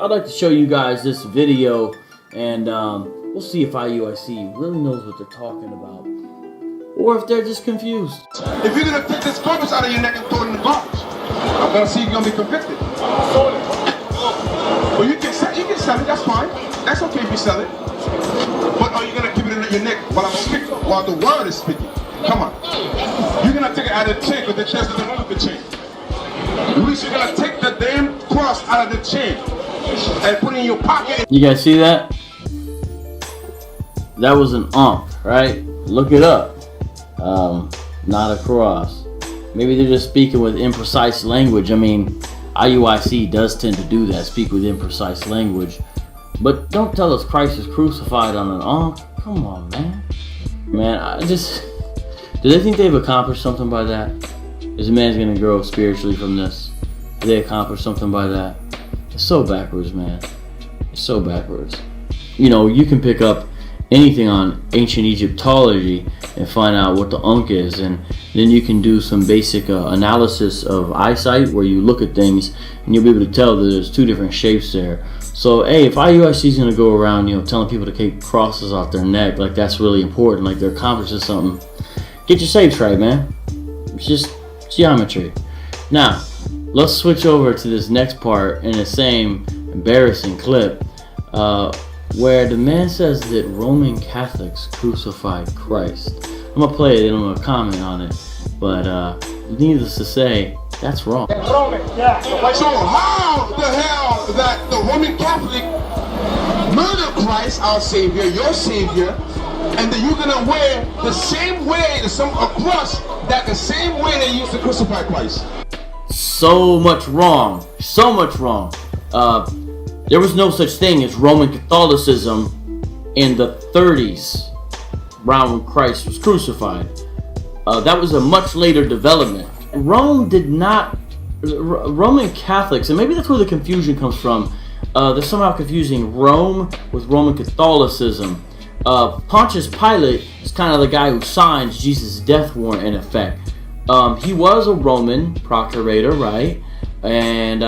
I'd like to show you guys this video, and we'll see if IUIC really knows what they're talking about, or if they're just confused. If you're gonna take this garbage out of your neck and throw it in the garbage, I'm gonna see you're gonna be convicted. Well, you can sell it, that's fine. That's okay if you sell it. But are you gonna keep it in your neck while I'm speaking, while the word is speaking? Come on. You're gonna take it out of the chain, but the chain doesn't move the chain. At least you're gonna take the damn cross out of the chain and put it in your pocket. You guys see that? That was an right? Look it up. Not a cross. Maybe they're just speaking with imprecise language. I mean, IUIC does tend to do that, speak with imprecise language. But don't tell us Christ is crucified on an Come on, man. Man, do they think they've accomplished something by that? Is a man's gonna grow spiritually from this? Do they accomplish something by that? It's so backwards, man. It's so backwards. You know, you can pick up anything on ancient Egyptology and find out what the Ankh is, and then you can do some basic analysis of eyesight where you look at things and you'll be able to tell that there's two different shapes there. So hey, if IUIC is gonna go around, you know, telling people to keep crosses off their neck, like that's really important, like they're accomplishing something, get your sapes right, man. It's just geometry. Now let's switch over to this next part in the same embarrassing clip, where the man says that Roman Catholics crucified Christ. I'm gonna play it and I'm gonna comment on it, but needless to say, that's wrong. So how the hell that the Roman Catholic murdered Christ, our Savior, your Savior, and then you're gonna wear the same way, a cross that the same way they used to crucify Christ? So much wrong. So much wrong. There was no such thing as Roman Catholicism in the 30s, around when Christ was crucified. That was a much later development. Roman Catholics, and maybe that's where the confusion comes from. They're somehow confusing Rome with Roman Catholicism. Pontius Pilate is kind of the guy who signs Jesus' death warrant in effect. He was a Roman procurator, right? And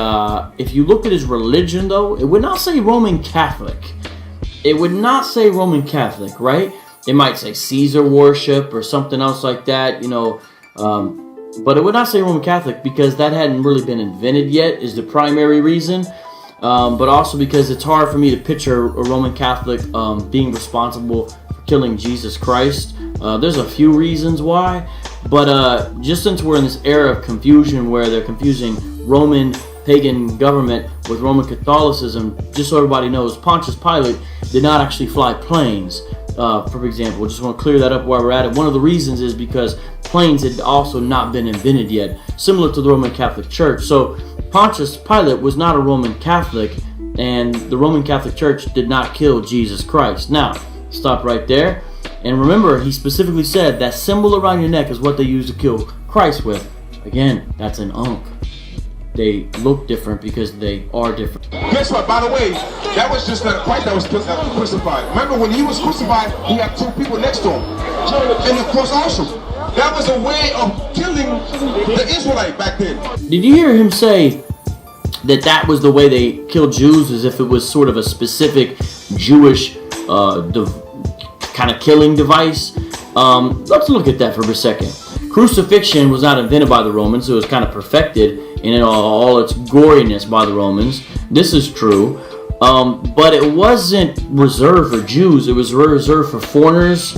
if you look at his religion, though, it would not say Roman Catholic. It would not say Roman Catholic, right? It might say Caesar worship or something else like that, you know. But it would not say Roman Catholic because that hadn't really been invented yet, is the primary reason. But also because it's hard for me to picture a Roman Catholic being responsible for killing Jesus Christ. There's a few reasons why. But just since we're in this era of confusion where they're confusing Roman pagan government with Roman Catholicism, just so everybody knows, Pontius Pilate did not actually fly planes, for example. Just want to clear that up while we're at it. One of the reasons is because planes had also not been invented yet, similar to the Roman Catholic Church. So Pontius Pilate was not a Roman Catholic, and the Roman Catholic Church did not kill Jesus Christ. Now, stop right there. And remember, he specifically said that symbol around your neck is what they used to kill Christ with. Again, that's an Ankh. They look different because they are different. Guess what? By the way, that was just not Christ that was crucified. Remember, when he was crucified, he had two people next to him. And of course, also, that was a way of killing the Israelites back then. Did you hear him say that was the way they killed Jews, as if it was sort of a specific Jewish kind of killing device? Let's look at that for a second. Crucifixion was not invented by the Romans. It was kind of perfected in all its goriness by the Romans. This is true. But it wasn't reserved for Jews. It was reserved for foreigners.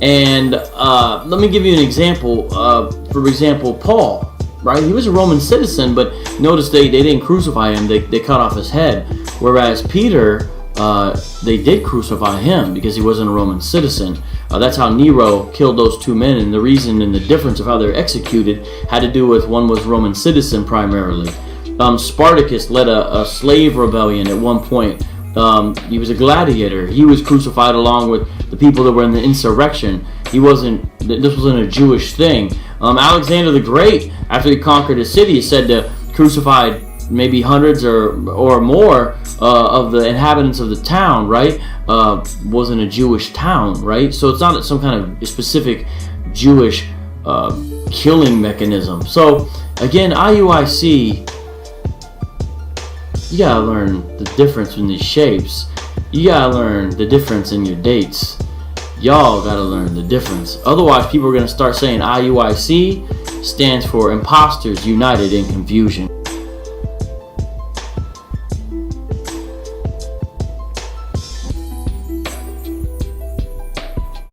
And let me give you an example. For example, Paul, right? He was a Roman citizen, but notice they didn't crucify him. They cut off his head. Whereas Peter, they did crucify him because he wasn't a Roman citizen. That's how Nero killed those two men, and the reason and the difference of how they're executed had to do with one was Roman citizen primarily. Spartacus led a slave rebellion at one point. He was a gladiator. He was crucified along with the people that were in the insurrection. This wasn't a Jewish thing. Alexander the Great, after he conquered a city, is said to crucify maybe hundreds or more of the inhabitants of the town, right? Wasn't a Jewish town, right? So it's not some kind of specific Jewish killing mechanism. So again, IUIC You gotta learn the difference in these shapes. You gotta learn the difference in your dates. Y'all gotta learn the difference. Otherwise, people are gonna start saying IUIC stands for Imposters United in Confusion.